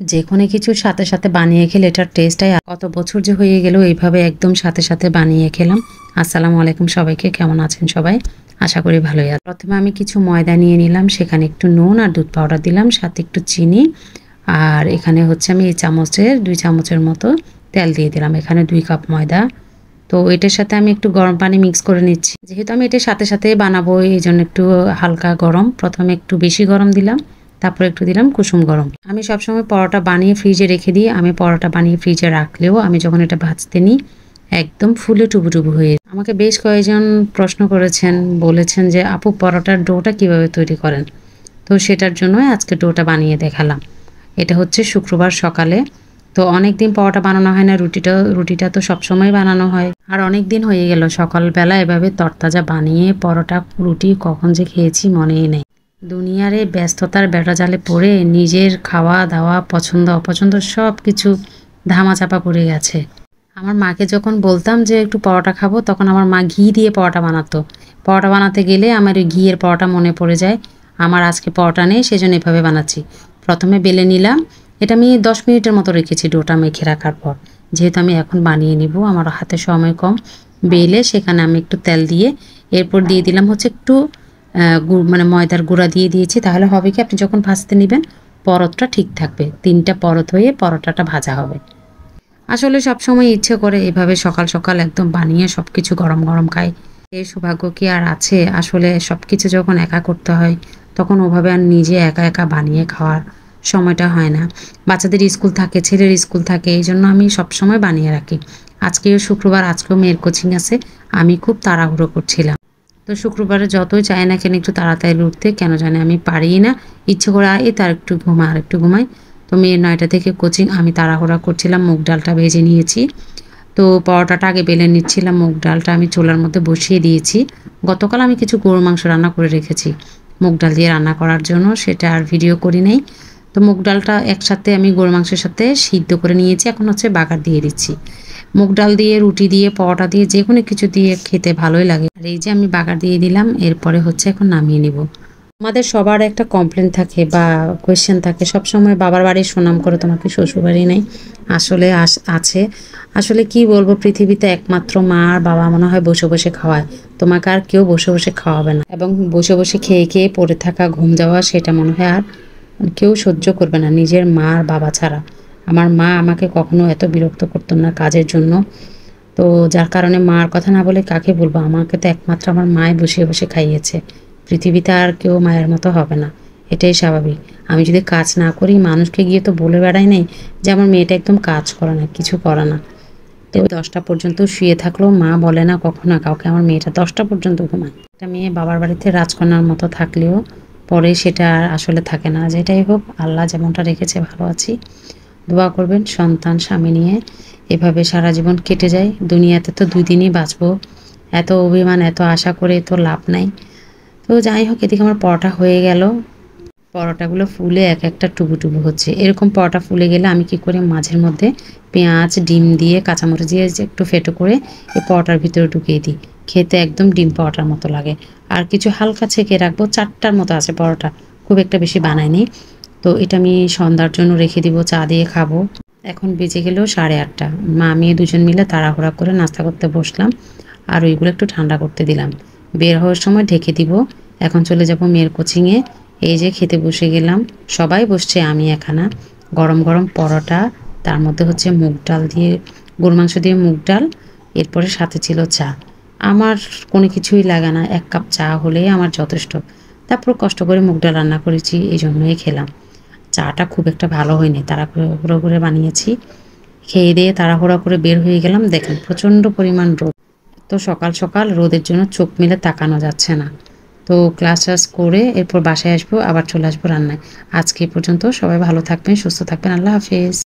যেকোনো কিছুর সাথে সাথে বানিয়ে খেলে এটার টেস্টটাই কত বছর যে হয়ে গেল এইভাবে একদম সাথে সাথে বানিয়ে খেলাম। আসসালামু আলাইকুম সবাইকে, কেমন আছেন সবাই? আশা করি ভালোই আছেন। প্রথমে আমি কিছু ময়দা নিয়ে নিলাম, সেখানে একটু নুন আর দুধ পাউডার দিলাম, সাথে একটু চিনি। আর এখানে হচ্ছে আমি এই চামচের 2 চামচের মতো তেল দিয়ে দিলাম। এখানে 2 কাপ ময়দা। তো এটার সাথে আমি একটু গরম পানি মিক্স করে নিচ্ছি। যেহেতু আমি এটার সাথে সাথে বানাবো এইজন্য একটু হালকা গরম, প্রথমে একটু বেশি গরম দিলাম, তারপর একটু দিলাম কুসুম গরম। আমি সবসময় পরোটা বানিয়ে ফ্রিজে রেখে দিই। আমি পরোটা বানিয়ে ফ্রিজে রাখলেও আমি যখন এটা ভাজতে নিই একদম ফুলে টুবুটুবু হয়ে যায়। আমাকে বেশ কয়েকজন প্রশ্ন করেছেন, বলেছেন যে আপু পরোটার ডোটা কিভাবে তৈরি করেন? তো সেটার জন্যই আজকে ডোটা বানিয়ে দেখালাম। এটা হচ্ছে শুক্রবার সকালে। তো অনেকদিন পরোটা বানানো হয় না, রুটিটা তো সবসময় বানানো হয়। আর অনেক দিন হয়ে গেল সকালবেলা এভাবে তরতাজা বানিয়ে পরোটা রুটি কখন যে খেয়েছি মনেই নেই। দুনিয়ার এই ব্যস্ততার বেড়াজালে পড়ে নিজের খাওয়া দাওয়া পছন্দ অপছন্দ সব কিছু ধামাচাপা পড়ে গেছে। আমার মাকে যখন বলতাম যে একটু পরোটা খাবো, তখন আমার মা ঘি দিয়ে পরোটা বানাতো। পরোটা বানাতে গেলে আমার ওই ঘিয়ের পরোটা মনে পড়ে যায়। আমার আজকে পরোটা নেই, সেজন্য এভাবে বানাচ্ছি। প্রথমে বেলে নিলাম। এটা আমি 10 মিনিটের মতো রেখেছি ডোটা মেখে রাখার পর। যেহেতু আমি এখন বানিয়ে নিব, আমার হাতে সময় কম। বেলে সেখানে আমি একটু তেল দিয়ে এরপর দিয়ে দিলাম হচ্ছে একটু মানে ময়দার গুঁড়া দিয়ে দিয়েছি। তাহলে হবে কি, আপনি যখন ভাজতে নেবেন পরতটা ঠিক থাকবে। 3টা পরত হয়ে পরোটাটা ভাজা হবে। আসলে সবসময় ইচ্ছে করে এভাবে সকাল সকাল একদম বানিয়ে সবকিছু গরম গরম খাই। এই সৌভাগ্য কি আর আছে? আসলে সবকিছু যখন একা করতে হয় তখন ওভাবে আর নিজে একা একা বানিয়ে খাওয়ার সময়টা হয় না। বাচ্চাদের স্কুল থাকে, ছেলের স্কুল থাকে, এই জন্য আমি সবসময় বানিয়ে রাখি। আজকেও শুক্রবার, আজকেও মেয়ের কোচিং আছে। আমি খুব তাড়াহুড়ো করছিলাম। তো শুক্রবারে যতই চাই না কেন একটু তাড়াতাড়ি উঠতে, কেন জানি আমি পারিই না। ইচ্ছে করে তার একটু ঘুমা আর একটু ঘুমাই। তো মেয়ের 9টা থেকে কোচিং, আমি তাড়াহুড়া করছিলাম। মুগ ডালটা ভেজে নিয়েছি। তো পরোটাটা আগে বেলে নিচ্ছিলাম। মুগ ডালটা আমি চুলার মধ্যে বসিয়ে দিয়েছি। গতকাল আমি কিছু গরুর মাংস রান্না করে রেখেছি মুগ ডাল দিয়ে রান্না করার জন্য, সেটা আর ভিডিও করি নাই। তো মুগ ডালটা একসাথে আমি গরুর মাংসের সাথে সিদ্ধ করে নিয়েছি। এখন হচ্ছে বাগার দিয়ে দিচ্ছি। মুগ ডাল দিয়ে, রুটি দিয়ে, পরোটা দিয়ে, যে কোনো কিছু দিয়ে খেতে ভালোই লাগে। আর এই যে আমি বাগার দিয়ে দিলাম, এরপরে হচ্ছে এখন নামিয়ে নিব। আমাদের সবার একটা কমপ্লেন থাকে বা কোয়েশ্চেন থাকে সবসময়, বাবার বাড়ির সুনাম করে তোমার কি শ্বশুর বাড়ি নেই? আসলে আছে। আসলে কি বলবো, পৃথিবীতে একমাত্র মা আর বাবা মনে হয় বসে বসে খাওয়ায়। তোমাকে আর কেউ বসে বসে খাওয়াবে না, এবং বসে বসে খেয়ে খেয়ে পড়ে থাকা, ঘুম যাওয়া, সেটা মনে হয় আর কেউ সহ্য করবে না নিজের মা আর বাবা ছাড়া। আমার মা আমাকে কখনো এত বিরক্ত করতো না কাজের জন্য। তো যার কারণে মার কথা না বলে কাকে বলবো, আমাকে তো একমাত্র আমার মাই বসে বসে খাইয়েছে। পৃথিবীতে আর কেউ মায়ের মতো হবে না, এটাই স্বাভাবিক। আমি যদি কাজ না করি, মানুষকে গিয়ে তো বলে বেড়াই নাই যে আমার মেয়েটা একদম কাজ করে না, কিছু করে না। তো 10টা পর্যন্ত শুয়ে থাকলেও মা বলে না কখনো কাউকে আমার মেয়েটা 10টা পর্যন্ত ঘুমায়। একটা মেয়ে বাবার বাড়িতে রাজকন্যার মতো থাকলেও পরে সেটা আর আসলে থাকে না। যেটাই হোক, আল্লাহ যেমনটা রেখেছে ভালো আছি। দোয়া করবেন সন্তান স্বামী নিয়ে এভাবে সারা জীবন কেটে যায়। দুনিয়াতে তো 2 দিনই বাঁচবো। এত অভিমান, এত আশা করে তো লাভ নাই। তো যাই হোক, এদিকে আমার পরোটা হয়ে গেল। পরোটাগুলো ফুলে এক একটা টুবু টুবু হচ্ছে। এরকম পরোটা ফুলে গেলে আমি কি করি, মাঝের মধ্যে পেঁয়াজ, ডিম দিয়ে, কাঁচামরিচ দিয়ে যে একটু ফেটো করে এই পরোটার ভিতরে ঢুকিয়ে দিই। খেতে একদম ডিম পরোটার মতো লাগে। আর কিছু হালকা ছেঁকে রাখবো। 4টার মতো আছে পরোটা, খুব একটা বেশি বানাইনি। তো এটা আমি সন্ধ্যার জন্য রেখে দিব, চা দিয়ে খাবো। এখন বেজে গেল 8:30। মা মেয়ে দুজন মিলে তাড়াহুড়া করে নাস্তা করতে বসলাম। আর ওইগুলো একটু ঠান্ডা করতে দিলাম। বের হওয়ার সময় ঢেকে দিব। এখন চলে যাব মেয়ের কোচিংয়ে। এই যে খেতে বসে গেলাম, সবাই বসছে, আমি একানা। গরম গরম পরোটা, তার মধ্যে হচ্ছে মুগ ডাল দিয়ে, গরুর মাংস দিয়ে মুগ ডাল, এরপরে সাথে ছিল চা। আমার কোনো কিছুই লাগে না, 1 কাপ চা হলেই আমার যথেষ্ট। তারপর কষ্ট করে মুগ ডাল রান্না করেছি, এই জন্যই খেলাম। চাটা খুব একটা ভালো হয়নি, তাড়াহুড়ো করে বানিয়েছি। খেয়ে দিয়ে তাড়াহুড়া করে বের হয়ে গেলাম। দেখেন প্রচণ্ড পরিমাণ রোদ। তো সকাল সকাল রোদের জন্য চোখ মেলে তাকানো যাচ্ছে না। তো ক্লাস টাস করে এরপর বাসায় আসবো, আবার চলে আসবো রান্নায়। আজকে এই পর্যন্ত। সবাই ভালো থাকবেন, সুস্থ থাকবেন। আল্লাহ হাফেজ।